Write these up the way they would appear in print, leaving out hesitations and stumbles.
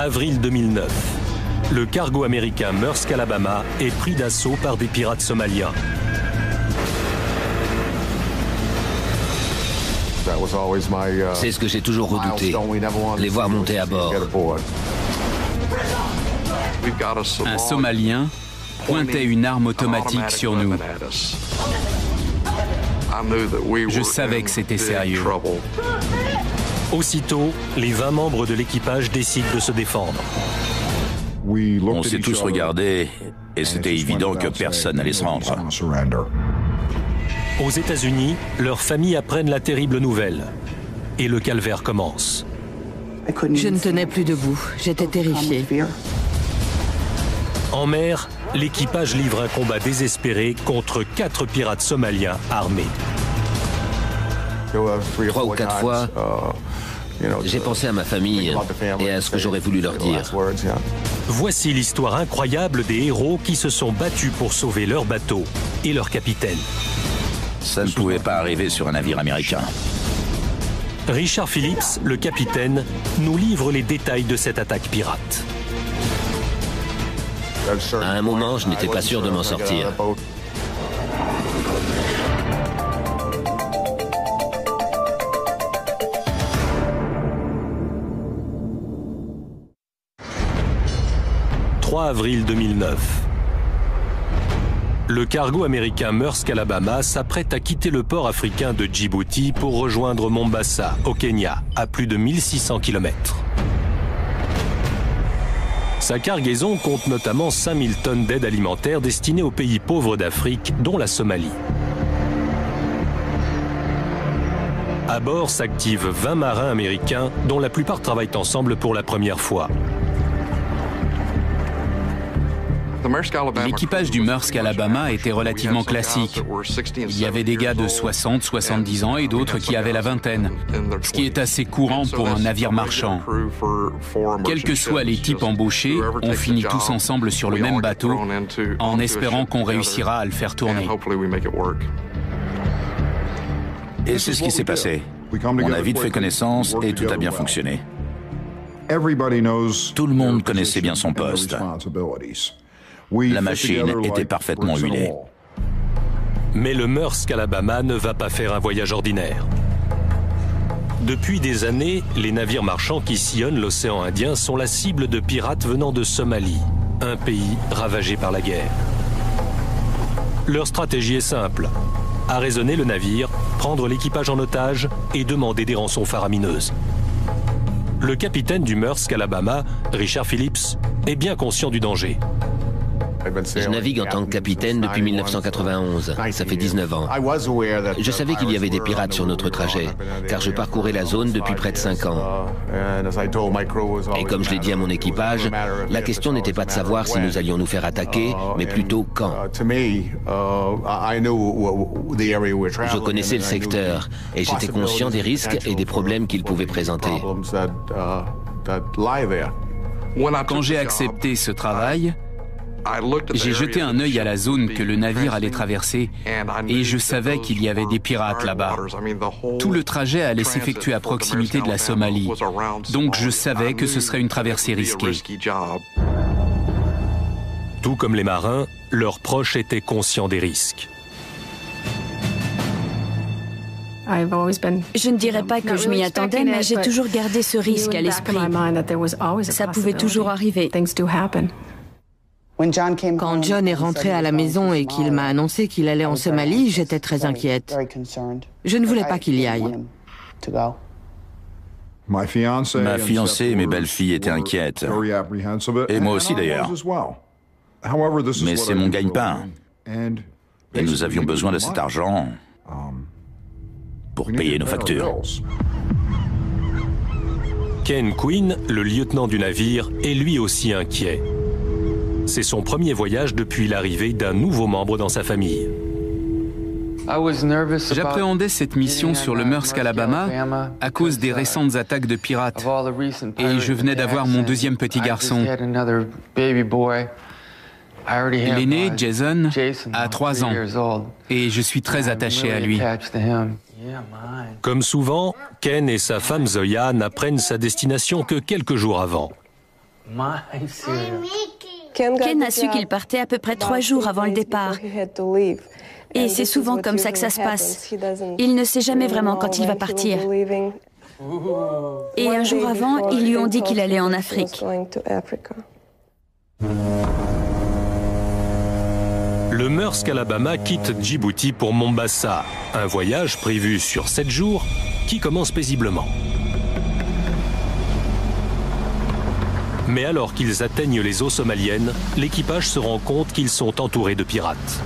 Avril 2009. Le cargo américain Maersk Alabama est pris d'assaut par des pirates somaliens. C'est ce que j'ai toujours redouté, les voir monter à bord. Un Somalien pointait une arme automatique sur nous. Je savais que c'était sérieux. Aussitôt, les 20 membres de l'équipage décident de se défendre. On s'est tous regardés et c'était évident que personne n'allait se rendre. Aux États-Unis, leurs familles apprennent la terrible nouvelle. Et le calvaire commence. Je ne tenais plus debout, j'étais terrifiée. En mer, l'équipage livre un combat désespéré contre 4 pirates somaliens armés. 3 ou 4 fois, j'ai pensé à ma famille et à ce que j'aurais voulu leur dire. Voici l'histoire incroyable des héros qui se sont battus pour sauver leur bateau et leur capitaine. Ça ne pouvait pas arriver sur un navire américain. Richard Phillips, le capitaine, nous livre les détails de cette attaque pirate. À un moment, je n'étais pas sûr de m'en sortir. « 3 avril 2009. Le cargo américain Maersk Alabama s'apprête à quitter le port africain de Djibouti pour rejoindre Mombasa, au Kenya, à plus de 1600 km. Sa cargaison compte notamment 5000 tonnes d'aide alimentaire destinée aux pays pauvres d'Afrique, dont la Somalie. À bord s'activent 20 marins américains, dont la plupart travaillent ensemble pour la première fois. L'équipage du Maersk Alabama était relativement classique. Il y avait des gars de 60, 70 ans et d'autres qui avaient la vingtaine, ce qui est assez courant pour un navire marchand. Quels que soient les types embauchés, on finit tous ensemble sur le même bateau en espérant qu'on réussira à le faire tourner. Et c'est ce qui s'est passé. On a vite fait connaissance et tout a bien fonctionné. Tout le monde connaissait bien son poste. La machine était parfaitement huilée. Mais le Maersk Alabama ne va pas faire un voyage ordinaire. Depuis des années, les navires marchands qui sillonnent l'océan Indien sont la cible de pirates venant de Somalie, un pays ravagé par la guerre. Leur stratégie est simple: arraisonner le navire, prendre l'équipage en otage et demander des rançons faramineuses. Le capitaine du Maersk Alabama, Richard Phillips, est bien conscient du danger. Je navigue en tant que capitaine depuis 1991, ça fait 19 ans. Je savais qu'il y avait des pirates sur notre trajet, car je parcourais la zone depuis près de 5 ans. Et comme je l'ai dit à mon équipage, la question n'était pas de savoir si nous allions nous faire attaquer, mais plutôt quand. Je connaissais le secteur, et j'étais conscient des risques et des problèmes qu'il pouvait présenter. Quand j'ai accepté ce travail, j'ai jeté un œil à la zone que le navire allait traverser et je savais qu'il y avait des pirates là-bas. Tout le trajet allait s'effectuer à proximité de la Somalie, donc je savais que ce serait une traversée risquée. Tout comme les marins, leurs proches étaient conscients des risques. Je ne dirais pas que je m'y attendais, mais j'ai toujours gardé ce risque à l'esprit. Ça pouvait toujours arriver. Quand John est rentré à la maison et qu'il m'a annoncé qu'il allait en Somalie, j'étais très inquiète. Je ne voulais pas qu'il y aille. Ma fiancée et mes belles-filles étaient inquiètes. Et moi aussi d'ailleurs. Mais c'est mon gagne-pain. Et nous avions besoin de cet argent pour payer nos factures. Ken Quinn, le lieutenant du navire, est lui aussi inquiet. C'est son premier voyage depuis l'arrivée d'un nouveau membre dans sa famille. J'appréhendais cette mission sur le Maersk Alabama à cause des récentes attaques de pirates. Et je venais d'avoir mon deuxième petit garçon. L'aîné, Jason, a 3 ans. Et je suis très attaché à lui. Comme souvent, Ken et sa femme Zoya n'apprennent sa destination que quelques jours avant. Ken a su qu'il partait à peu près 3 jours avant le départ. Et c'est souvent comme ça que ça se passe. Il ne sait jamais vraiment quand il va partir. Et un jour avant, ils lui ont dit qu'il allait en Afrique. Le Maersk Alabama quitte Djibouti pour Mombasa, un voyage prévu sur 7 jours qui commence paisiblement. Mais alors qu'ils atteignent les eaux somaliennes, l'équipage se rend compte qu'ils sont entourés de pirates.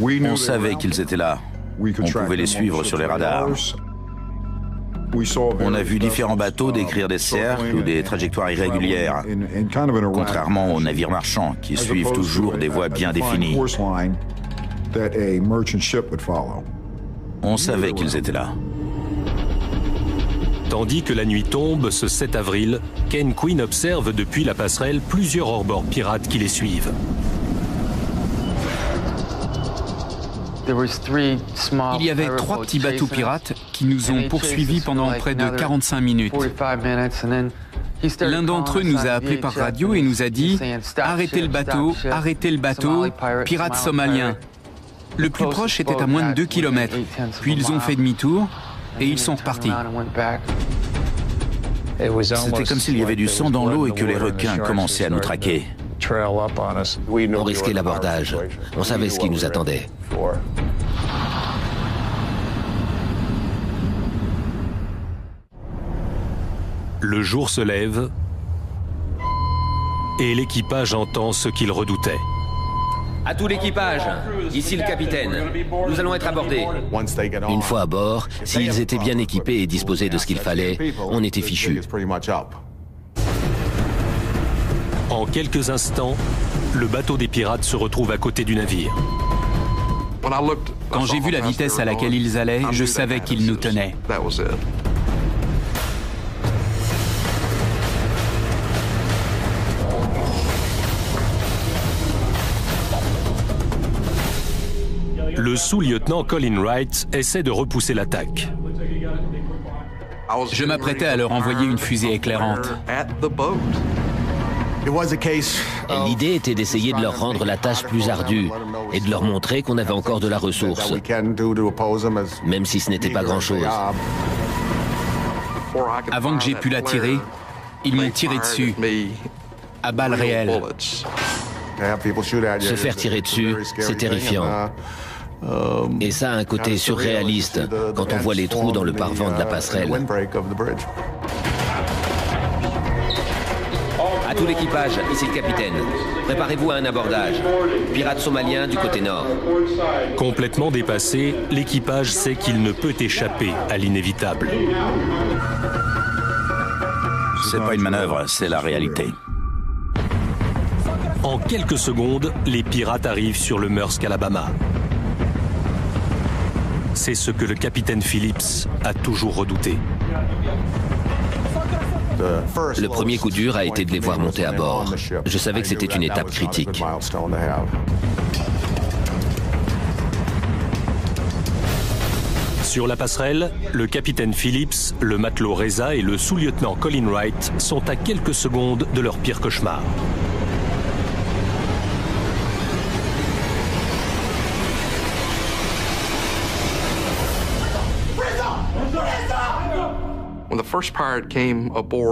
On savait qu'ils étaient là. On pouvait les suivre sur les radars. On a vu différents bateaux décrire des cercles ou des trajectoires irrégulières, contrairement aux navires marchands qui suivent toujours des voies bien définies. On savait qu'ils étaient là. Tandis que la nuit tombe, ce 7 avril, Ken Quinn observe depuis la passerelle plusieurs hors-bord pirates qui les suivent. Il y avait 3 petits bateaux pirates qui nous ont poursuivis pendant près de 45 minutes. L'un d'entre eux nous a appelés par radio et nous a dit « Arrêtez le bateau, pirates somaliens ». Le plus proche était à moins de 2 km. Puis ils ont fait demi-tour et ils sont repartis. C'était comme s'il y avait du sang dans l'eau et que les requins commençaient à nous traquer. On risquait l'abordage. On savait ce qui nous attendait. Le jour se lève et l'équipage entend ce qu'il redoutait. À tout l'équipage, ici le capitaine. Nous allons être abordés. Une fois à bord, s'ils étaient bien équipés et disposés de ce qu'il fallait, on était fichus. En quelques instants, le bateau des pirates se retrouve à côté du navire. Quand j'ai vu la vitesse à laquelle ils allaient, je savais qu'ils nous tenaient. Le sous-lieutenant Colin Wright essaie de repousser l'attaque. Je m'apprêtais à leur envoyer une fusée éclairante. L'idée était d'essayer de leur rendre la tâche plus ardue et de leur montrer qu'on avait encore de la ressource, même si ce n'était pas grand-chose. Avant que j'aie pu la tirer, ils m'ont tiré dessus, à balles réelles. Se faire tirer dessus, c'est terrifiant. Et ça a un côté surréaliste quand on voit les trous dans le parevent de la passerelle. À tout l'équipage, ici le capitaine. Préparez-vous à un abordage. Pirates somaliens du côté nord. Complètement dépassé, l'équipage sait qu'il ne peut échapper à l'inévitable. C'est pas une manœuvre, c'est la réalité. En quelques secondes, les pirates arrivent sur le Maersk Alabama. C'est ce que le capitaine Phillips a toujours redouté. Le premier coup dur a été de les voir monter à bord. Je savais que c'était une étape critique. Sur la passerelle, le capitaine Phillips, le matelot Reza et le sous-lieutenant Colin Wright sont à quelques secondes de leur pire cauchemar.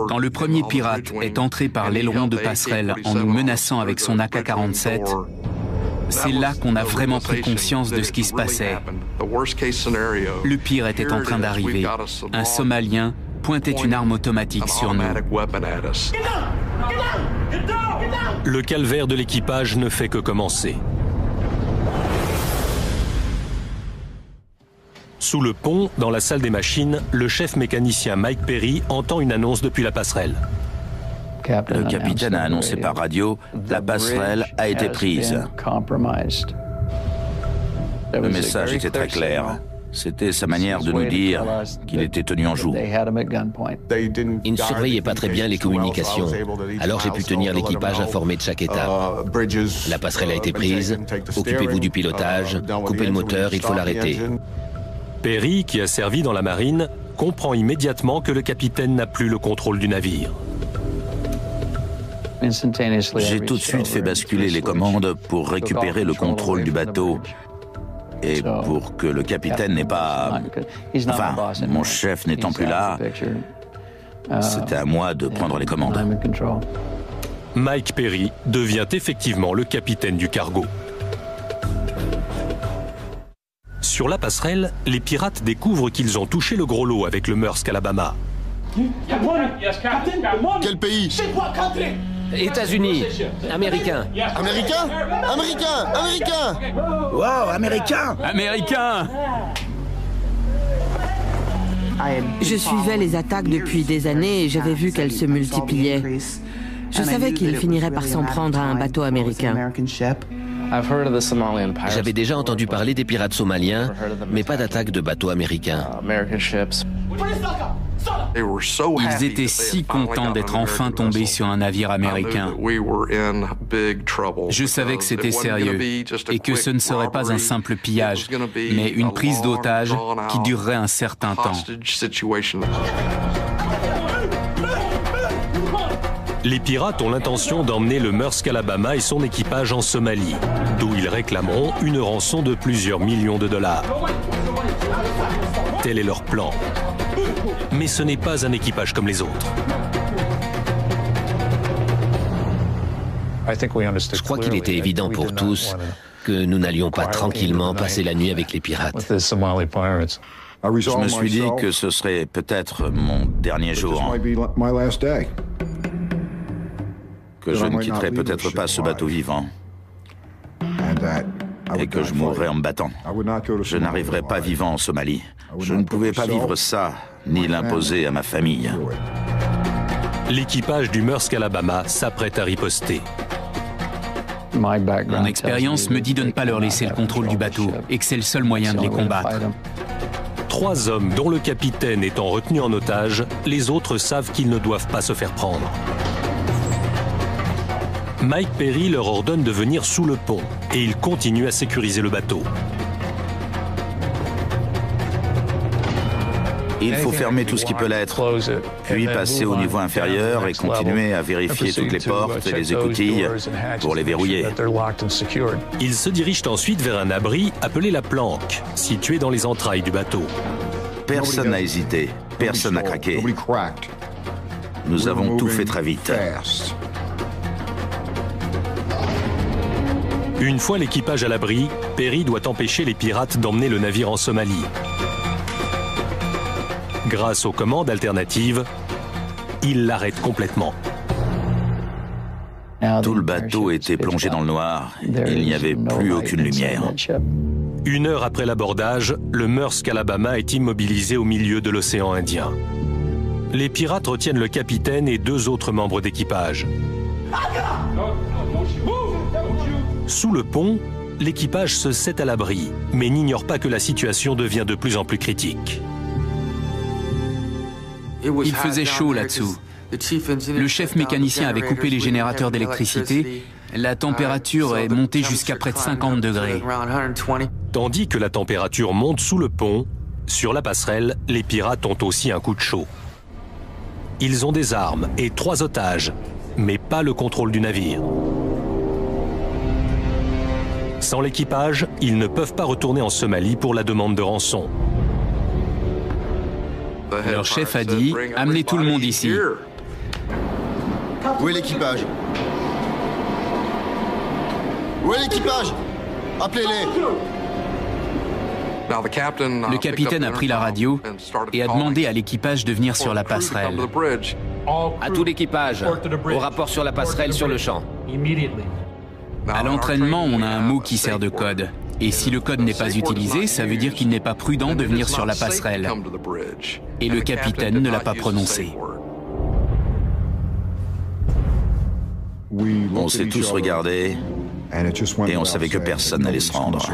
Quand le premier pirate est entré par l'aileron de passerelle en nous menaçant avec son AK-47, c'est là qu'on a vraiment pris conscience de ce qui se passait. Le pire était en train d'arriver. Un Somalien pointait une arme automatique sur nous. Le calvaire de l'équipage ne fait que commencer. Sous le pont, dans la salle des machines, le chef mécanicien Mike Perry entend une annonce depuis la passerelle. Le capitaine a annoncé par radio, la passerelle a été prise. Le message était très clair. C'était sa manière de nous dire qu'il était tenu en joue. Ils ne surveillaient pas très bien les communications. Alors j'ai pu tenir l'équipage informé de chaque étape. La passerelle a été prise, occupez-vous du pilotage, coupez le moteur, il faut l'arrêter. Perry, qui a servi dans la marine, comprend immédiatement que le capitaine n'a plus le contrôle du navire. J'ai tout de suite fait basculer les commandes pour récupérer le contrôle du bateau et pour que le capitaine n'ait pas... Enfin, mon chef n'étant plus là, c'était à moi de prendre les commandes. Mike Perry devient effectivement le capitaine du cargo. Sur la passerelle, les pirates découvrent qu'ils ont touché le gros lot avec le Maersk Alabama. Quel pays? États-Unis, américain. Américain? Américain? Américain? Wow, américain! Américain! Je suivais les attaques depuis des années et j'avais vu qu'elles se multipliaient. Je savais qu'ils finiraient par s'en prendre à un bateau américain. J'avais déjà entendu parler des pirates somaliens, mais pas d'attaque de bateaux américains. Ils étaient si contents d'être enfin tombés sur un navire américain. Je savais que c'était sérieux et que ce ne serait pas un simple pillage, mais une prise d'otage qui durerait un certain temps. Les pirates ont l'intention d'emmener le Maersk Alabama et son équipage en Somalie, d'où ils réclameront une rançon de plusieurs millions de dollars. Tel est leur plan. Mais ce n'est pas un équipage comme les autres. Je crois qu'il était évident pour tous que nous n'allions pas tranquillement passer la nuit avec les pirates. Je me suis dit que ce serait peut-être mon dernier jour. Que je ne quitterai peut-être pas ce bateau vivant. Et que je mourrai en me battant. Je n'arriverai pas vivant en Somalie. Je ne pouvais pas vivre ça, ni l'imposer à ma famille. L'équipage du Maersk Alabama s'apprête à riposter. Mon expérience me dit de ne pas leur laisser le contrôle du bateau et que c'est le seul moyen de les combattre. 3 hommes, dont le capitaine étant retenu en otage, les autres savent qu'ils ne doivent pas se faire prendre. Mike Perry leur ordonne de venir sous le pont et il continue à sécuriser le bateau. Il faut fermer tout ce qui peut l'être, puis passer au niveau inférieur et continuer à vérifier toutes les portes et les écoutilles pour les verrouiller. Ils se dirigent ensuite vers un abri appelé la planque, situé dans les entrailles du bateau. Personne n'a hésité, personne n'a craqué. Nous avons tout fait très vite. Une fois l'équipage à l'abri, Perry doit empêcher les pirates d'emmener le navire en Somalie. Grâce aux commandes alternatives, il l'arrête complètement. Tout le bateau était plongé dans le noir. Il n'y avait plus aucune lumière. 1 heure après l'abordage, le Maersk Alabama est immobilisé au milieu de l'océan Indien. Les pirates retiennent le capitaine et 2 autres membres d'équipage. Sous le pont, l'équipage se sait à l'abri, mais n'ignore pas que la situation devient de plus en plus critique. Il faisait chaud là-dessous. Le chef mécanicien avait coupé les générateurs d'électricité. La température est montée jusqu'à près de 50 degrés. Tandis que la température monte sous le pont, sur la passerelle, les pirates ont aussi un coup de chaud. Ils ont des armes et 3 otages, mais pas le contrôle du navire. Sans l'équipage, ils ne peuvent pas retourner en Somalie pour la demande de rançon. Leur chef a dit « Amenez tout le monde ici ». Où est l'équipage? Où est l'équipage? Appelez-les! Le capitaine a pris la radio et a demandé à l'équipage de venir sur la passerelle. À tout l'équipage, au rapport sur la passerelle sur le champ. À l'entraînement, on a un mot qui sert de code. Et si le code n'est pas utilisé, ça veut dire qu'il n'est pas prudent de venir sur la passerelle. Et le capitaine ne l'a pas prononcé. On s'est tous regardés et on savait que personne n'allait se rendre.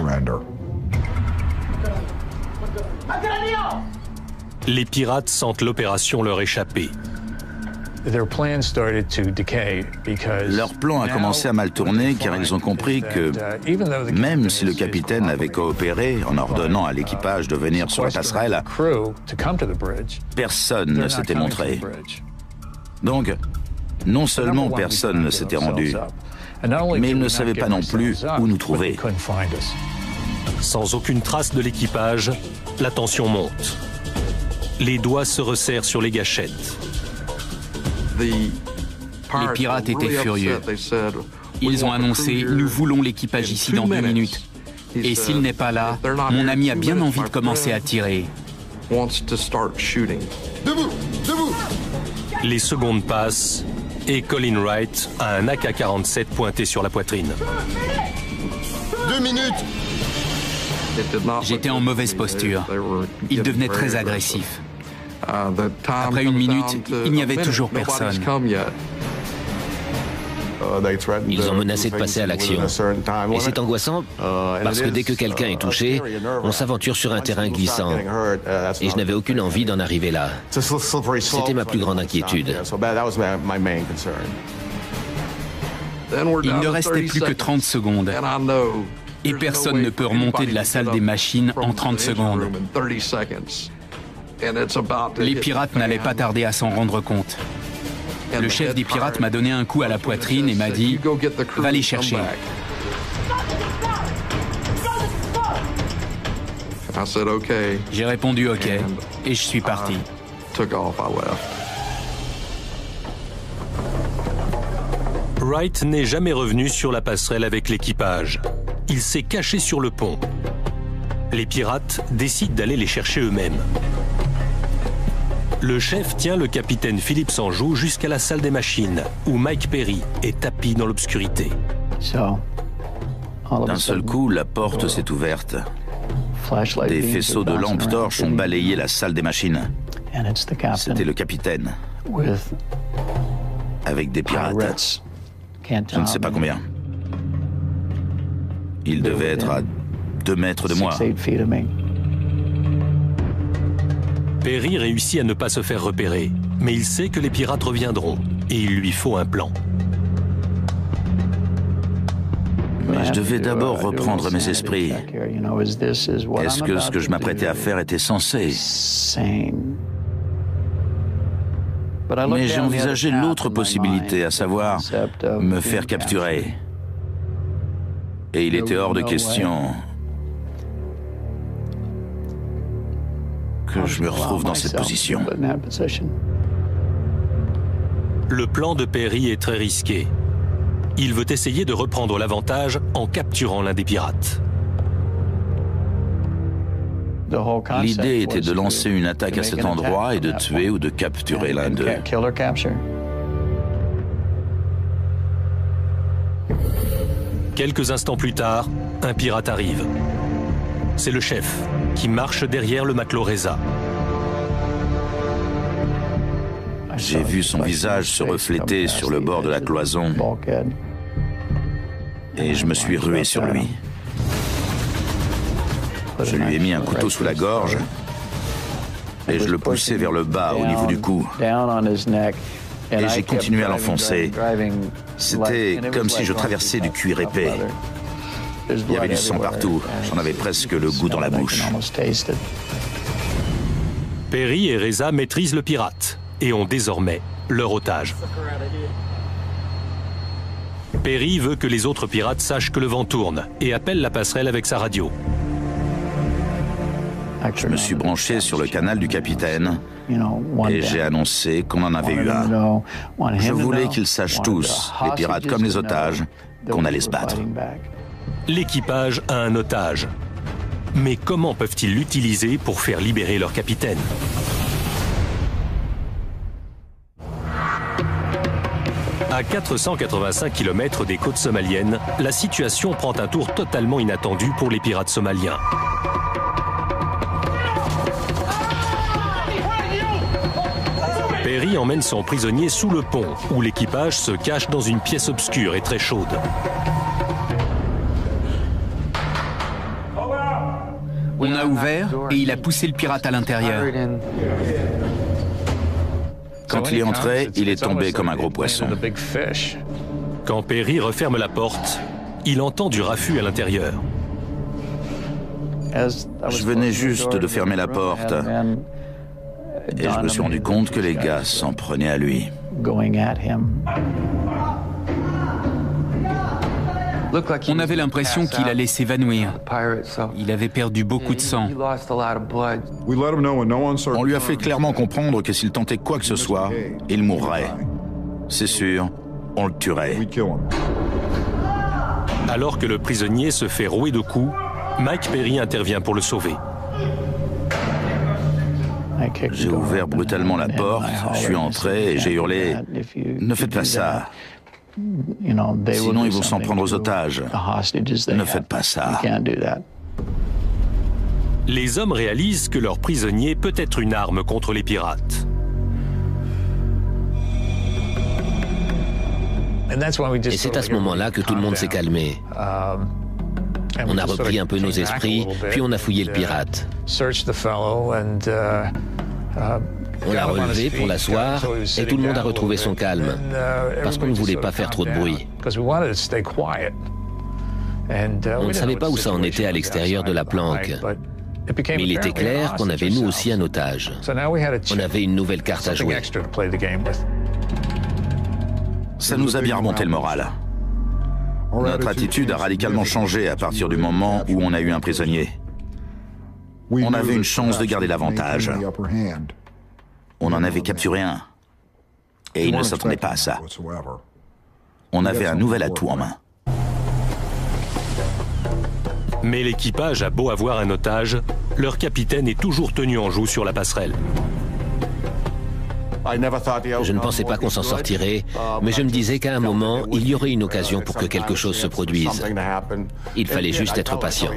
Les pirates sentent l'opération leur échapper. Leur plan a commencé à mal tourner car ils ont compris que même si le capitaine avait coopéré en ordonnant à l'équipage de venir sur la passerelle, personne ne s'était montré. Donc, Non seulement personne ne s'était rendu, mais ils ne savaient pas non plus où nous trouver. Sans aucune trace de l'équipage, la tension monte. Les doigts se resserrent sur les gâchettes. Les pirates étaient furieux. Ils ont annoncé « Nous voulons l'équipage ici dans 2 minutes. Et s'il n'est pas là, mon ami a bien envie de commencer à tirer. » Debout! Debout! Les secondes passent et Colin Wright a un AK-47 pointé sur la poitrine. 2 minutes! J'étais en mauvaise posture. Ils devenaient très agressifs. Après 1 minute, il n'y avait toujours personne. Ils ont menacé de passer à l'action. Et c'est angoissant parce que dès que quelqu'un est touché, on s'aventure sur un terrain glissant. Et je n'avais aucune envie d'en arriver là. C'était ma plus grande inquiétude. Il ne restait plus que 30 secondes. Et personne ne peut remonter de la salle des machines en 30 secondes. Les pirates n'allaient pas tarder à s'en rendre compte. Le chef des pirates m'a donné un coup à la poitrine et m'a dit « Va les chercher ». J'ai répondu « OK » et je suis parti. Wright n'est jamais revenu sur la passerelle avec l'équipage. Il s'est caché sur le pont. Les pirates décident d'aller les chercher eux-mêmes. Le chef tient le capitaine Philippe Sanjou jusqu'à la salle des machines, où Mike Perry est tapi dans l'obscurité. D'un seul coup, la porte s'est ouverte. Des faisceaux de lampes torches ont balayé la salle des machines. C'était le capitaine, avec des pirates. Je ne sais pas combien. Il devait être à 2 mètres de moi. Perry réussit à ne pas se faire repérer, mais il sait que les pirates reviendront et il lui faut un plan. Mais je devais d'abord reprendre mes esprits. Est-ce que ce que je m'apprêtais à faire était sensé? Mais j'ai envisagé l'autre possibilité, à savoir me faire capturer. Et il était hors de question que je me retrouve dans cette position. Le plan de Perry est très risqué. Il veut essayer de reprendre l'avantage en capturant l'un des pirates. L'idée était de lancer une attaque à cet endroit et de tuer ou de capturer l'un d'eux. Quelques instants plus tard, un pirate arrive. C'est le chef, qui marche derrière le matelot Reza. J'ai vu son visage se refléter sur le bord de la cloison et je me suis rué sur lui. Je lui ai mis un couteau sous la gorge et je le poussai vers le bas au niveau du cou. Et j'ai continué à l'enfoncer. C'était comme si je traversais du cuir épais. Il y avait du sang partout. J'en avais presque le goût dans la bouche. Perry et Reza maîtrisent le pirate et ont désormais leur otage. Perry veut que les autres pirates sachent que le vent tourne et appelle la passerelle avec sa radio. Je me suis branché sur le canal du capitaine et j'ai annoncé qu'on en avait eu un. Je voulais qu'ils sachent tous, les pirates comme les otages, qu'on allait se battre. L'équipage a un otage. Mais comment peuvent-ils l'utiliser pour faire libérer leur capitaine? À 485 km des côtes somaliennes, la situation prend un tour totalement inattendu pour les pirates somaliens. Perry emmène son prisonnier sous le pont, où l'équipage se cache dans une pièce obscure et très chaude. On a ouvert et il a poussé le pirate à l'intérieur. Quand il est entré, il est tombé comme un gros poisson. Quand Perry referme la porte, il entend du raffut à l'intérieur. Je venais juste de fermer la porte et je me suis rendu compte que les gars s'en prenaient à lui. On avait l'impression qu'il allait s'évanouir. Il avait perdu beaucoup de sang. On lui a fait clairement comprendre que s'il tentait quoi que ce soit, il mourrait. C'est sûr, on le tuerait. Alors que le prisonnier se fait rouer de coups, Mike Perry intervient pour le sauver. J'ai ouvert brutalement la porte, je suis entré et j'ai hurlé « Ne faites pas ça !» Sinon, ils vont s'en prendre aux otages. Ne faites pas ça. Les hommes réalisent que leur prisonnier peut être une arme contre les pirates. Et c'est à ce moment-là que tout le monde s'est calmé. On a repris un peu nos esprits, puis on a fouillé le pirate. On l'a relevé pour l'asseoir et tout le monde a retrouvé son calme, parce qu'on ne voulait pas faire trop de bruit. On ne savait pas où ça en était à l'extérieur de la planque, mais il était clair qu'on avait nous aussi un otage. On avait une nouvelle carte à jouer. Ça nous a bien remonté le moral. Notre attitude a radicalement changé à partir du moment où on a eu un prisonnier. On avait une chance de garder l'avantage. On en avait capturé un. Et il ne s'attendait pas à ça. On avait un nouvel atout en main. Mais l'équipage a beau avoir un otage, leur capitaine est toujours tenu en joue sur la passerelle. Je ne pensais pas qu'on s'en sortirait, mais je me disais qu'à un moment, il y aurait une occasion pour que quelque chose se produise. Il fallait juste être patient.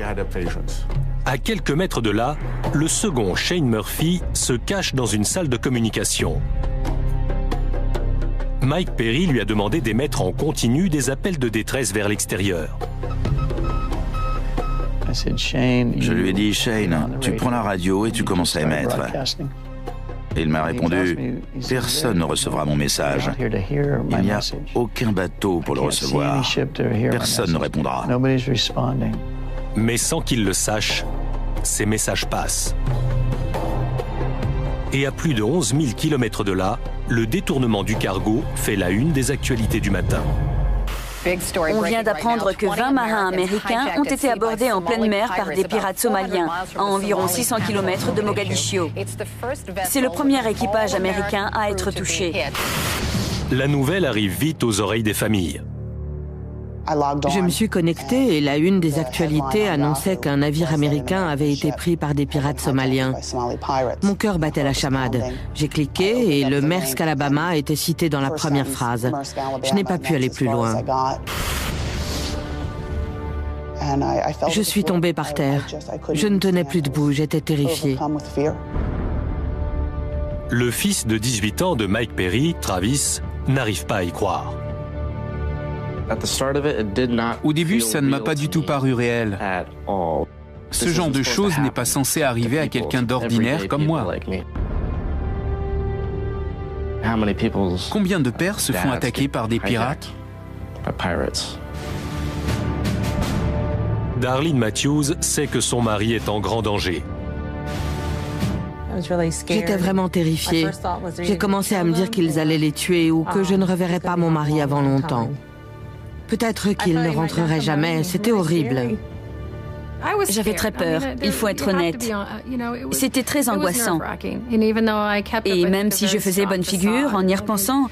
À quelques mètres de là, le second Shane Murphy se cache dans une salle de communication. Mike Perry lui a demandé d'émettre en continu des appels de détresse vers l'extérieur. Je lui ai dit, Shane, tu prends la radio et tu commences à émettre. Et il m'a répondu, personne ne recevra mon message. Il n'y a aucun bateau pour le recevoir. Personne ne répondra. Mais sans qu'il le sache, ces messages passent. Et à plus de 11 000 km de là, le détournement du cargo fait la une des actualités du matin. On vient d'apprendre que 20 marins américains ont été abordés en pleine mer par des pirates somaliens, à environ 600 km de Mogadiscio. C'est le premier équipage américain à être touché. La nouvelle arrive vite aux oreilles des familles. Je me suis connectée et la une des actualités annonçait qu'un navire américain avait été pris par des pirates somaliens. Mon cœur battait la chamade. J'ai cliqué et le Maersk Alabama était cité dans la première phrase. Je n'ai pas pu aller plus loin. Je suis tombée par terre. Je ne tenais plus debout, j'étais terrifiée. Le fils de 18 ans de Mike Perry, Travis, n'arrive pas à y croire. Au début, ça ne m'a pas du tout paru réel. Ce genre de choses n'est pas censé arriver à quelqu'un d'ordinaire comme moi. Combien de pères se font attaquer par des pirates? Darlene Matthews sait que son mari est en grand danger. J'étais vraiment terrifiée. J'ai commencé à me dire qu'ils allaient les tuer ou que je ne reverrais pas mon mari avant longtemps. Peut-être qu'il ne rentrerait jamais, c'était horrible. J'avais très peur, il faut être honnête. C'était très angoissant. Et même si je faisais bonne figure, en y repensant,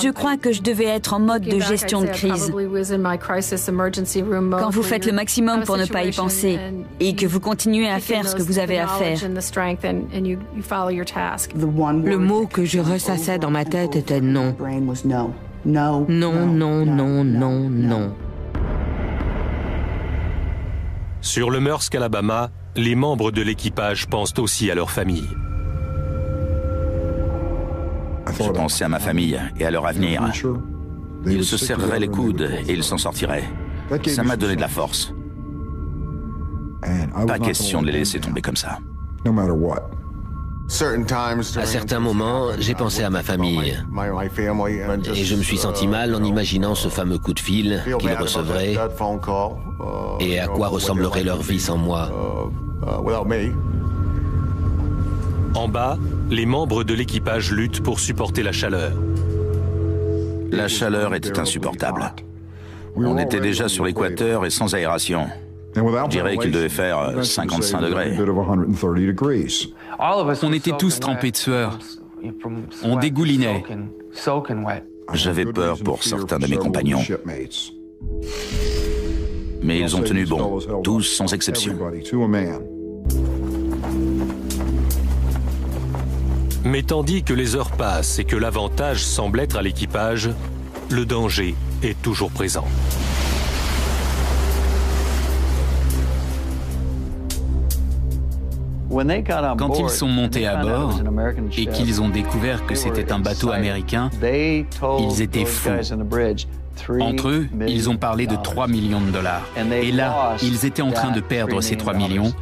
je crois que je devais être en mode de gestion de crise. Quand vous faites le maximum pour ne pas y penser et que vous continuez à faire ce que vous avez à faire. Le mot que je ressassais dans ma tête était non. Non, non, non, non, non. Sur le Maersk Alabama, les membres de l'équipage pensent aussi à leur famille. Je pensais à ma famille et à leur avenir. Ils se serreraient les coudes et ils s'en sortiraient. Ça m'a donné de la force. Pas question de les laisser tomber comme ça. À certains moments, j'ai pensé à ma famille. Et je me suis senti mal en imaginant ce fameux coup de fil qu'ils recevraient et à quoi ressemblerait leur vie sans moi. En bas, les membres de l'équipage luttent pour supporter la chaleur. La chaleur était insupportable. On était déjà sur l'équateur et sans aération. Je dirais qu'il devait faire 55 degrés. On était tous trempés de sueur. On dégoulinait. J'avais peur pour certains de mes compagnons. Mais ils ont tenu bon, tous sans exception. Mais tandis que les heures passent et que l'avantage semble être à l'équipage, le danger est toujours présent. Quand ils sont montés à bord et qu'ils ont découvert que c'était un bateau américain, ils étaient fous. Entre eux, ils ont parlé de 3 millions de dollars. Et là, ils étaient en train de perdre ces 3 millions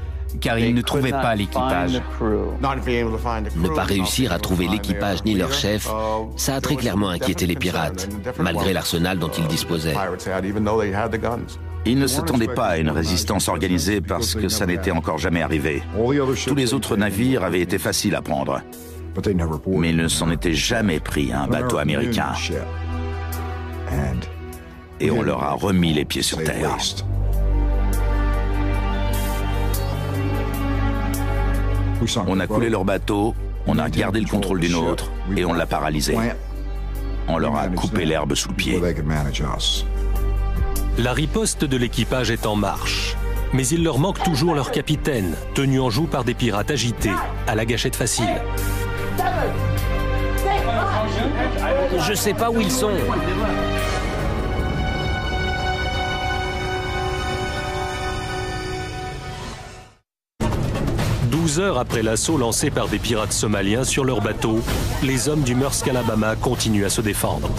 car ils ne trouvaient pas l'équipage. Ne pas réussir à trouver l'équipage ni leur chef, ça a très clairement inquiété les pirates, malgré l'arsenal dont ils disposaient. Ils ne s'attendaient pas à une résistance organisée parce que ça n'était encore jamais arrivé. Tous les autres navires avaient été faciles à prendre. Mais ils ne s'en étaient jamais pris à un bateau américain. Et on leur a remis les pieds sur terre. On a coulé leur bateau, on a gardé le contrôle du nôtre et on l'a paralysé. On leur a coupé l'herbe sous le pied. La riposte de l'équipage est en marche. Mais il leur manque toujours leur capitaine, tenu en joue par des pirates agités, à la gâchette facile. Je sais pas où ils sont. 12 heures après l'assaut lancé par des pirates somaliens sur leur bateau, les hommes du Maersk Alabama continuent à se défendre.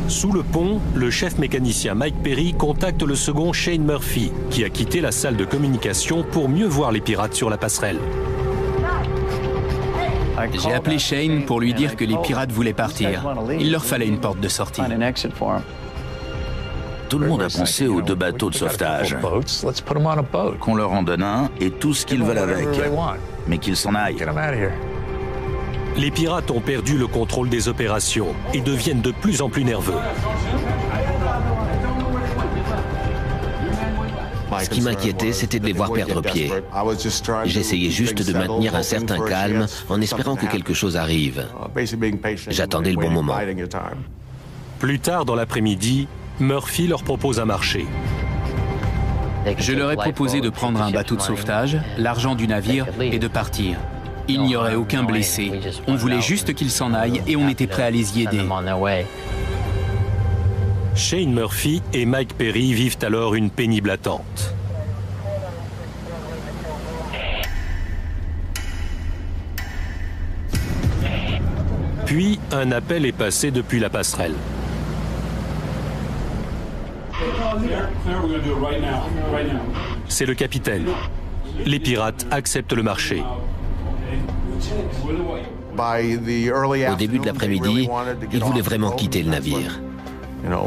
Sous le pont, le chef mécanicien Mike Perry contacte le second Shane Murphy, qui a quitté la salle de communication pour mieux voir les pirates sur la passerelle. J'ai appelé Shane pour lui dire que les pirates voulaient partir. Il leur fallait une porte de sortie. Tout le monde a pensé aux 2 bateaux de sauvetage. Qu'on leur en donne un et tout ce qu'ils veulent avec. Mais qu'ils s'en aillent. Les pirates ont perdu le contrôle des opérations et deviennent de plus en plus nerveux. Ce qui m'inquiétait, c'était de les voir perdre pied. J'essayais juste de maintenir un certain calme en espérant que quelque chose arrive. J'attendais le bon moment. Plus tard dans l'après-midi, Murphy leur propose un marché. Je leur ai proposé de prendre un bateau de sauvetage, l'argent du navire et de partir. Il n'y aurait aucun blessé. On voulait juste qu'ils s'en aillent et on était prêt à les y aider. Shane Murphy et Mike Perry vivent alors une pénible attente. Puis, un appel est passé depuis la passerelle. C'est le capitaine. Les pirates acceptent le marché. Au début de l'après-midi, ils voulaient vraiment quitter le navire.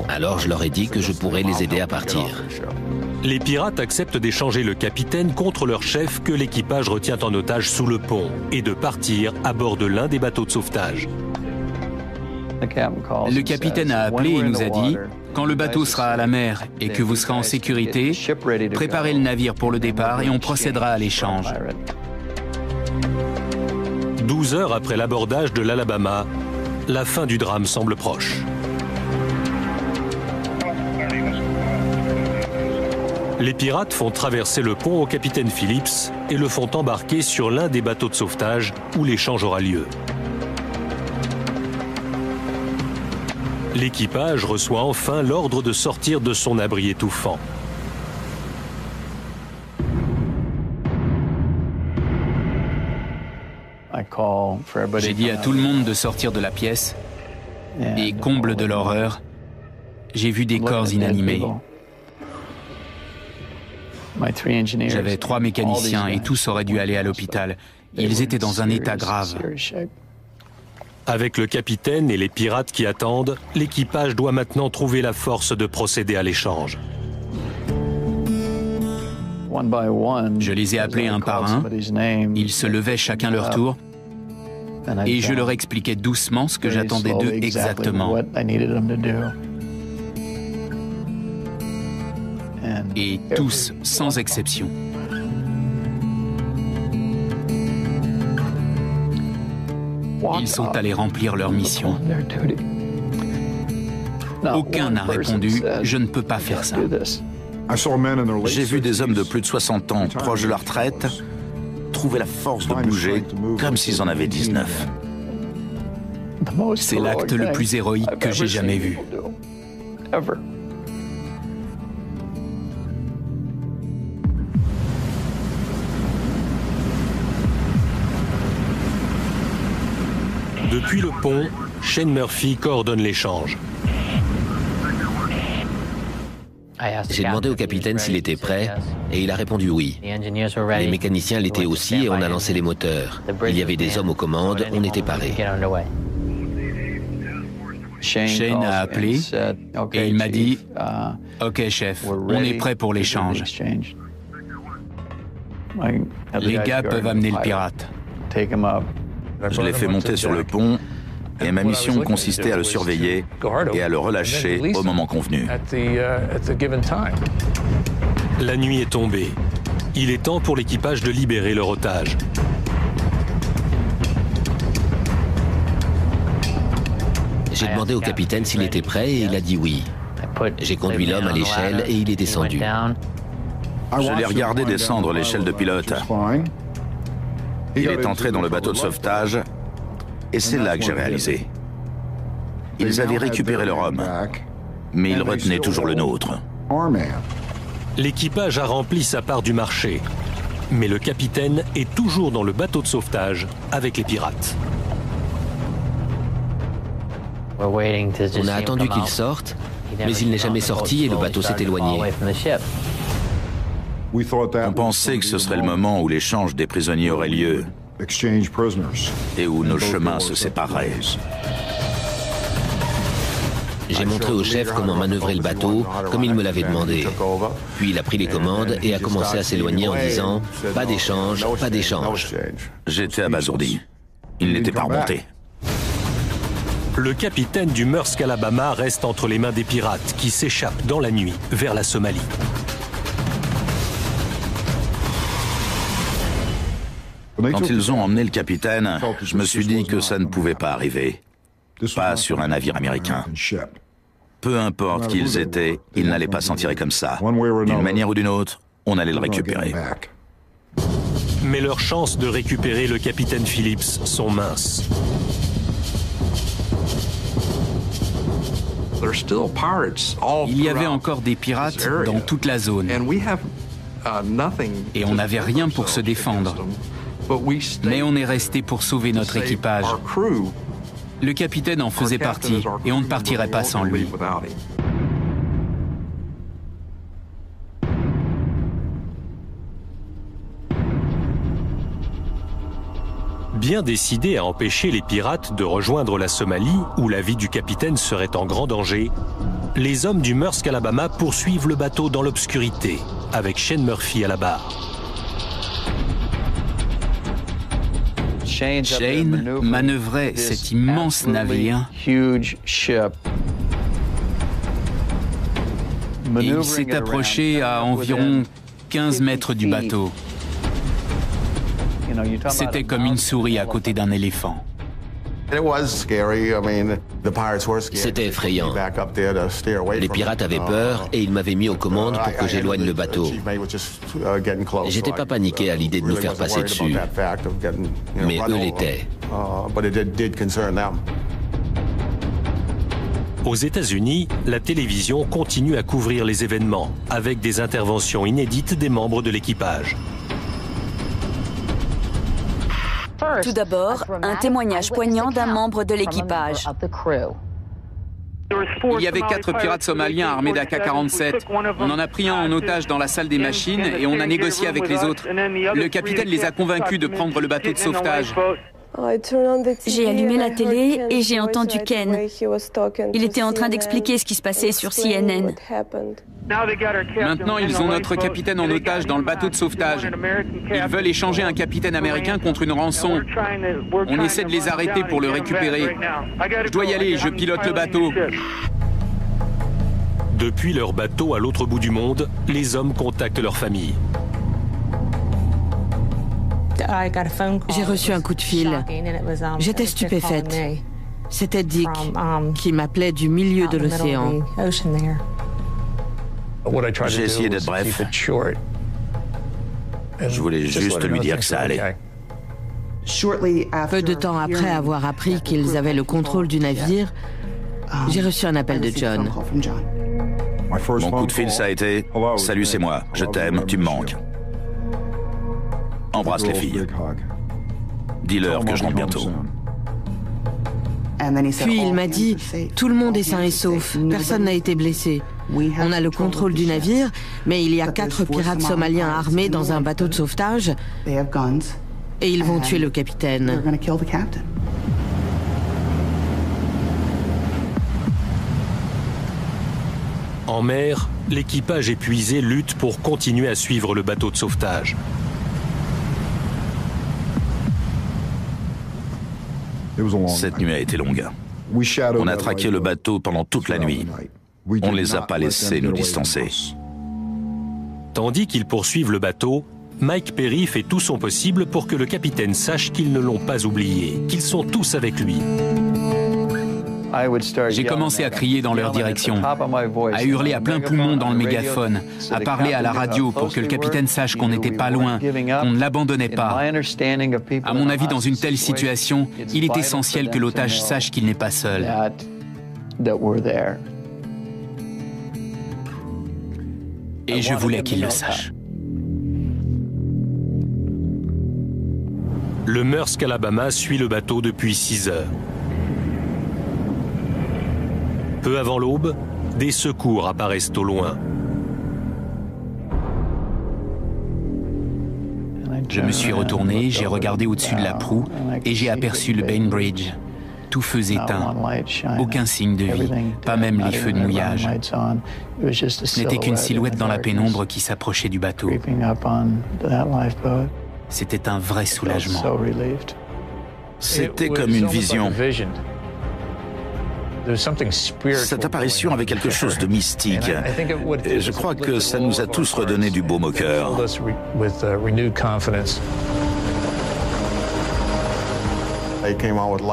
Alors je leur ai dit que je pourrais les aider à partir. Les pirates acceptent d'échanger le capitaine contre leur chef que l'équipage retient en otage sous le pont et de partir à bord de l'un des bateaux de sauvetage. Le capitaine a appelé et nous a dit « Quand le bateau sera à la mer et que vous serez en sécurité, préparez le navire pour le départ et on procédera à l'échange. » 12 heures après l'abordage de l'Alabama, la fin du drame semble proche. Les pirates font traverser le pont au capitaine Phillips et le font embarquer sur l'un des bateaux de sauvetage où l'échange aura lieu. L'équipage reçoit enfin l'ordre de sortir de son abri étouffant. J'ai dit à tout le monde de sortir de la pièce et, comble de l'horreur, j'ai vu des corps inanimés. J'avais 3 mécaniciens et tous auraient dû aller à l'hôpital. Ils étaient dans un état grave. Avec le capitaine et les pirates qui attendent, l'équipage doit maintenant trouver la force de procéder à l'échange. Je les ai appelés un par un. Ils se levaient chacun leur tour. Et je leur expliquais doucement ce que j'attendais d'eux exactement. Et tous, sans exception. Ils sont allés remplir leur mission. Aucun n'a répondu « Je ne peux pas faire ça ». J'ai vu des hommes de plus de 60 ans, proches de la retraite, trouver la force de bouger comme s'ils en avaient 19. C'est l'acte le plus héroïque que j'ai jamais vu. Depuis le pont, Shane Murphy coordonne l'échange. J'ai demandé au capitaine s'il était prêt et il a répondu oui. Les mécaniciens l'étaient aussi et on a lancé les moteurs. Il y avait des hommes aux commandes, on était parés. Shane a appelé et il m'a dit « Ok chef, on est prêt pour l'échange. Les gars peuvent amener le pirate. » Je l'ai fait monter sur le pont et ma mission consistait à le surveiller et à le relâcher au moment convenu. La nuit est tombée. Il est temps pour l'équipage de libérer leur otage. J'ai demandé au capitaine s'il était prêt et il a dit oui. J'ai conduit l'homme à l'échelle et il est descendu. Je l'ai regardé descendre l'échelle de pilote. Il est entré dans le bateau de sauvetage et c'est là que j'ai réalisé. Ils avaient récupéré leur homme, mais ils retenaient toujours le nôtre. L'équipage a rempli sa part du marché, mais le capitaine est toujours dans le bateau de sauvetage avec les pirates. On a attendu qu'il sorte, mais il n'est jamais sorti et le bateau s'est éloigné. On pensait que ce serait le moment où l'échange des prisonniers aurait lieu et où nos chemins se sépareraient. J'ai montré au chef comment manœuvrer le bateau, comme il me l'avait demandé. Puis il a pris les commandes et a commencé à s'éloigner en disant « Pas d'échange, pas d'échange ». J'étais abasourdi. Il n'était pas remonté. Le capitaine du Maersk Alabama reste entre les mains des pirates qui s'échappent dans la nuit vers la Somalie. Quand ils ont emmené le capitaine, je me suis dit que ça ne pouvait pas arriver. Pas sur un navire américain. Peu importe qui ils étaient, ils n'allaient pas s'en tirer comme ça. D'une manière ou d'une autre, on allait le récupérer. Mais leurs chances de récupérer le capitaine Phillips sont minces. Il y avait encore des pirates dans toute la zone. Et on n'avait rien pour se défendre. Mais on est resté pour sauver notre équipage. Le capitaine en faisait partie et on ne partirait pas sans lui. Bien décidés à empêcher les pirates de rejoindre la Somalie, où la vie du capitaine serait en grand danger, les hommes du Maersk Alabama poursuivent le bateau dans l'obscurité, avec Shane Murphy à la barre. Shane manœuvrait cet immense navire et il s'est approché à environ 15 mètres du bateau. C'était comme une souris à côté d'un éléphant. C'était effrayant. Les pirates avaient peur et ils m'avaient mis aux commandes pour que j'éloigne le bateau. J'étais pas paniqué à l'idée de nous faire passer dessus, mais eux l'étaient. Aux États-Unis, la télévision continue à couvrir les événements avec des interventions inédites des membres de l'équipage. Tout d'abord, un témoignage poignant d'un membre de l'équipage. Il y avait 4 pirates somaliens armés d'AK-47. On en a pris un en otage dans la salle des machines et on a négocié avec les autres. Le capitaine les a convaincus de prendre le bateau de sauvetage. J'ai allumé la télé et j'ai entendu Ken. Il était en train d'expliquer ce qui se passait sur CNN. Maintenant, ils ont notre capitaine en otage dans le bateau de sauvetage. Ils veulent échanger un capitaine américain contre une rançon. On essaie de les arrêter pour le récupérer. Je dois y aller, je pilote le bateau. Depuis leur bateau à l'autre bout du monde, les hommes contactent leur famille. J'ai reçu un coup de fil. J'étais stupéfaite. C'était Dick qui m'appelait du milieu de l'océan. J'ai essayé d'être bref. Je voulais juste lui dire que ça allait. Peu de temps après avoir appris qu'ils avaient le contrôle du navire, j'ai reçu un appel de John. Mon coup de fil, ça a été « Salut, c'est moi. Je t'aime, tu me manques. Embrasse les filles. Dis-leur que je rentre bientôt. » Puis il m'a dit « Tout le monde est sain et sauf. Personne n'a été blessé. On a le contrôle du navire, mais il y a 4 pirates somaliens armés dans un bateau de sauvetage et ils vont tuer le capitaine. » En mer, l'équipage épuisé lutte pour continuer à suivre le bateau de sauvetage. Cette nuit a été longue. On a traqué le bateau pendant toute la nuit. On ne les a pas laissés nous distancer. Tandis qu'ils poursuivent le bateau, Mike Perry fait tout son possible pour que le capitaine sache qu'ils ne l'ont pas oublié, qu'ils sont tous avec lui. J'ai commencé à crier dans leur direction, à hurler à plein poumon dans le mégaphone, à parler à la radio pour que le capitaine sache qu'on n'était pas loin, qu'on ne l'abandonnait pas. À mon avis, dans une telle situation, il est essentiel que l'otage sache qu'il n'est pas seul. Et je voulais qu'il le sache. Le Maersk Alabama suit le bateau depuis 6 heures. Peu avant l'aube, des secours apparaissent au loin. Je me suis retourné, j'ai regardé au-dessus de la proue et j'ai aperçu le Bainbridge. Tout feu éteint, aucun signe de vie, pas même les feux de mouillage. Ce n'était qu'une silhouette dans la pénombre qui s'approchait du bateau. C'était un vrai soulagement. C'était comme une vision. Cette apparition avait quelque chose de mystique. Et je crois que ça nous a tous redonné du baume au cœur.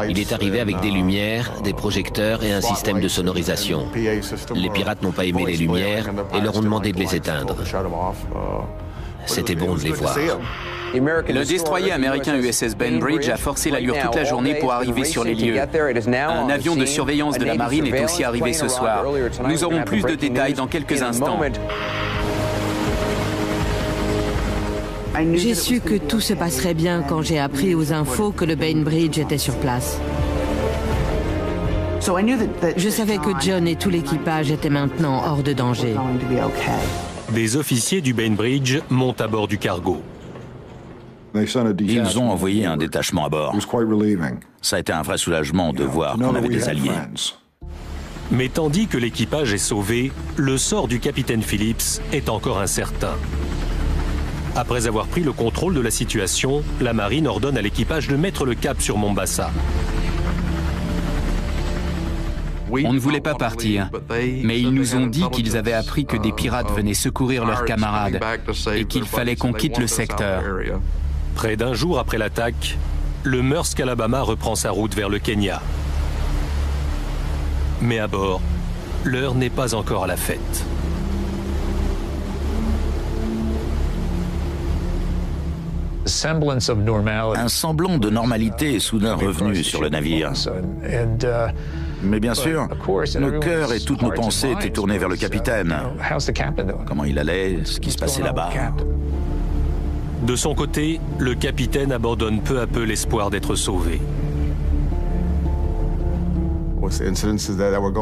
Il est arrivé avec des lumières, des projecteurs et un système de sonorisation. Les pirates n'ont pas aimé les lumières et leur ont demandé de les éteindre. C'était bon de les voir. Le destroyer américain USS Bainbridge a forcé l'allure toute la journée pour arriver sur les lieux. Un avion de surveillance de la marine est aussi arrivé ce soir. Nous aurons plus de détails dans quelques instants. J'ai su que tout se passerait bien quand j'ai appris aux infos que le Bainbridge était sur place. Je savais que John et tout l'équipage étaient maintenant hors de danger. Des officiers du Bainbridge montent à bord du cargo. Ils ont envoyé un détachement à bord. Ça a été un vrai soulagement de voir qu'on avait des alliés. Mais tandis que l'équipage est sauvé, le sort du capitaine Phillips est encore incertain. Après avoir pris le contrôle de la situation, la marine ordonne à l'équipage de mettre le cap sur Mombasa. On ne voulait pas partir, mais ils nous ont dit qu'ils avaient appris que des pirates venaient secourir leurs camarades et qu'il fallait qu'on quitte le secteur. Près d'un jour après l'attaque, le Maersk Alabama reprend sa route vers le Kenya. Mais à bord, l'heure n'est pas encore à la fête. Un semblant de normalité est soudain revenu sur le navire. Mais bien sûr, nos cœurs et toutes nos pensées étaient tournés vers le capitaine. Comment il allait, ce qui se passait là-bas. De son côté, le capitaine abandonne peu à peu l'espoir d'être sauvé.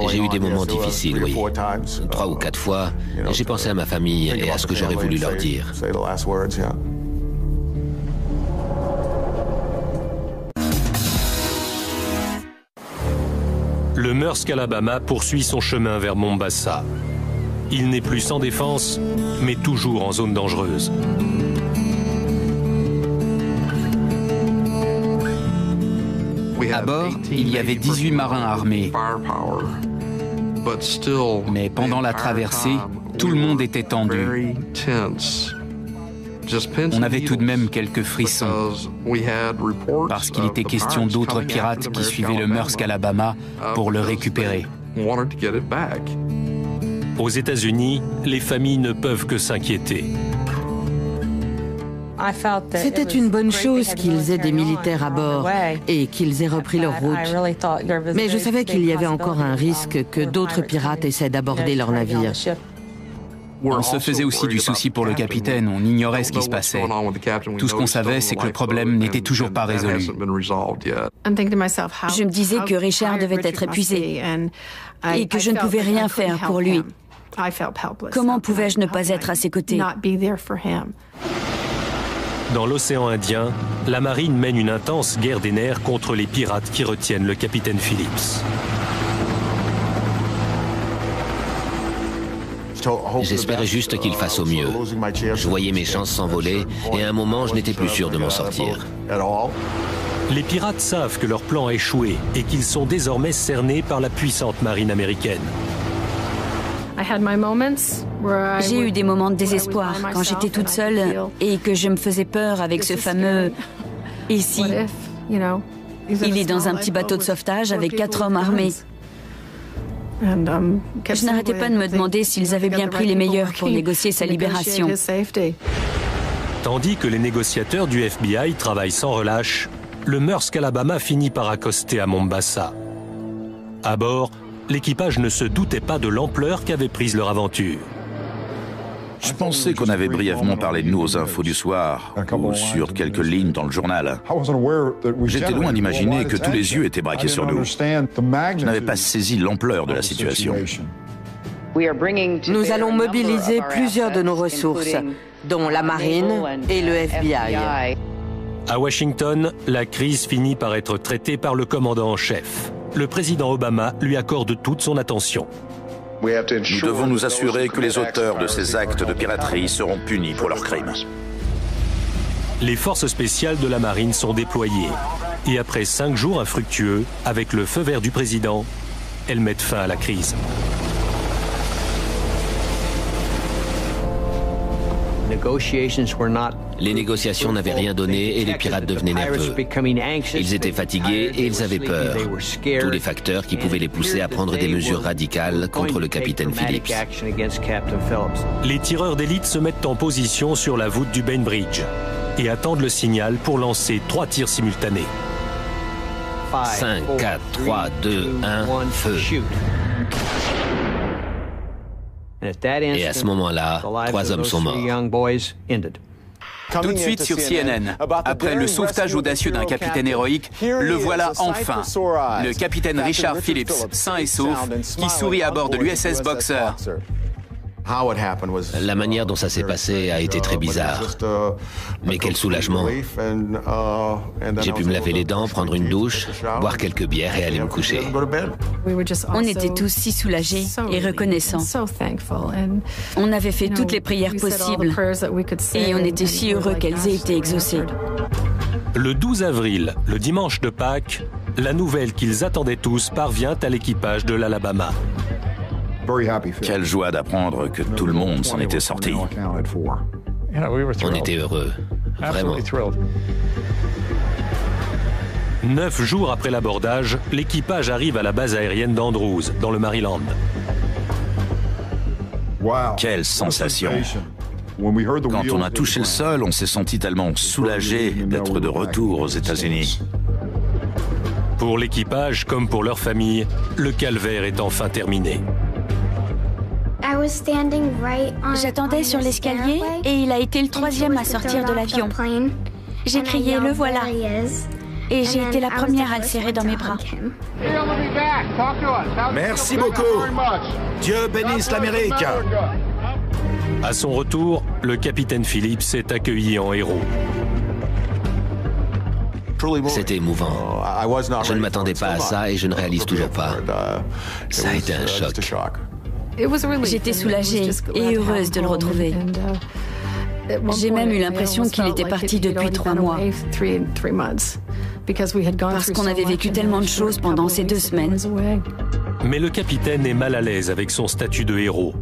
J'ai eu des moments difficiles, oui. 3 ou 4 fois, j'ai pensé à ma famille et à ce que j'aurais voulu leur dire. Le Maersk Alabama poursuit son chemin vers Mombasa. Il n'est plus sans défense, mais toujours en zone dangereuse. À bord, il y avait 18 marins armés. Mais pendant la traversée, tout le monde était tendu. On avait tout de même quelques frissons, parce qu'il était question d'autres pirates qui suivaient le Maersk Alabama pour le récupérer. Aux États-Unis, les familles ne peuvent que s'inquiéter. C'était une bonne chose qu'ils aient des militaires à bord et qu'ils aient repris leur route. Mais je savais qu'il y avait encore un risque que d'autres pirates essaient d'aborder leur navire. On se faisait aussi du souci pour le capitaine, on ignorait ce qui se passait. Tout ce qu'on savait, c'est que le problème n'était toujours pas résolu. Je me disais que Richard devait être épuisé et que je ne pouvais rien faire pour lui. Comment pouvais-je ne pas être à ses côtés? Dans l'océan Indien, la marine mène une intense guerre des nerfs contre les pirates qui retiennent le capitaine Phillips. J'espérais juste qu'il fasse au mieux. Je voyais mes chances s'envoler et à un moment, je n'étais plus sûr de m'en sortir. Les pirates savent que leur plan a échoué et qu'ils sont désormais cernés par la puissante marine américaine. J'ai eu des moments de désespoir quand j'étais toute seule et que je me faisais peur avec ce fameux « ici ». Il est dans un petit bateau de sauvetage avec 4 hommes armés. Je n'arrêtais pas de me demander s'ils avaient bien pris les meilleurs pour négocier sa libération. Tandis que les négociateurs du FBI travaillent sans relâche, le Maersk Alabama finit par accoster à Mombasa. À bord, l'équipage ne se doutait pas de l'ampleur qu'avait prise leur aventure. Je pensais qu'on avait brièvement parlé de nous aux infos du soir, ou sur quelques lignes dans le journal. J'étais loin d'imaginer que tous les yeux étaient braqués sur nous. Je n'avais pas saisi l'ampleur de la situation. Nous allons mobiliser plusieurs de nos ressources, dont la marine et le FBI. À Washington, la crise finit par être traitée par le commandant en chef. Le président Obama lui accorde toute son attention. Nous devons nous assurer que les auteurs de ces actes de piraterie seront punis pour leurs crimes. Les forces spéciales de la marine sont déployées. Et après 5 jours infructueux, avec le feu vert du président, elles mettent fin à la crise. Les négociations n'avaient rien donné et les pirates devenaient nerveux. Ils étaient fatigués et ils avaient peur. Tous les facteurs qui pouvaient les pousser à prendre des mesures radicales contre le capitaine Phillips. Les tireurs d'élite se mettent en position sur la voûte du Bainbridge et attendent le signal pour lancer 3 tirs simultanés. 5, 4, 3, 2, 1, feu. Et à ce moment-là, 3 hommes sont morts. Tout de suite sur CNN, après le sauvetage audacieux d'un capitaine héroïque, le voilà enfin, le capitaine Richard Phillips, sain et sauf, qui sourit à bord de l'USS Boxer. La manière dont ça s'est passé a été très bizarre. Mais quel soulagement. J'ai pu me laver les dents, prendre une douche, boire quelques bières et aller me coucher. On était tous si soulagés et reconnaissants. On avait fait toutes les prières possibles et on était si heureux qu'elles aient été exaucées. Le 12 avril, le dimanche de Pâques, la nouvelle qu'ils attendaient tous parvient à l'équipage de l'Alabama. Quelle joie d'apprendre que tout le monde s'en était sorti. On était heureux, vraiment. 9 jours après l'abordage, l'équipage arrive à la base aérienne d'Andrews, dans le Maryland. Quelle sensation! Quand on a touché le sol, on s'est senti tellement soulagé d'être de retour aux États-Unis. Pour l'équipage comme pour leur famille, le calvaire est enfin terminé. J'attendais sur l'escalier et il a été le 3e à sortir de l'avion. J'ai crié « Le voilà !» et j'ai été la première à le serrer dans mes bras. Merci beaucoup. Dieu bénisse l'Amérique. À son retour, le capitaine Phillips est accueilli en héros. C'était émouvant. Je ne m'attendais pas à ça et je ne réalise toujours pas. Ça a été un choc. J'étais soulagée et heureuse de le retrouver. J'ai même eu l'impression qu'il était parti depuis 3 mois. Parce qu'on avait vécu tellement de choses pendant ces 2 semaines. Mais le capitaine est mal à l'aise avec son statut de héros.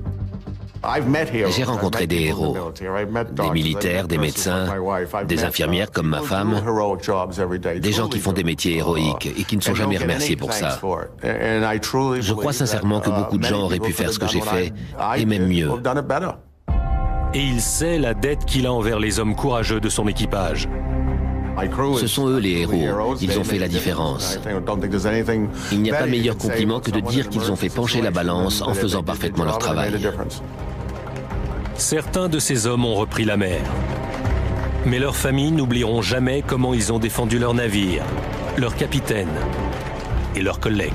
J'ai rencontré des héros, des militaires, des médecins, des infirmières comme ma femme, des gens qui font des métiers héroïques et qui ne sont jamais remerciés pour ça. Je crois sincèrement que beaucoup de gens auraient pu faire ce que j'ai fait, et même mieux. Et il sait la dette qu'il a envers les hommes courageux de son équipage. Ce sont eux les héros, ils ont fait la différence. Il n'y a pas meilleur compliment que de dire qu'ils ont fait pencher la balance en faisant parfaitement leur travail. Certains de ces hommes ont repris la mer. Mais leurs familles n'oublieront jamais comment ils ont défendu leur navire, leur capitaine et leurs collègues.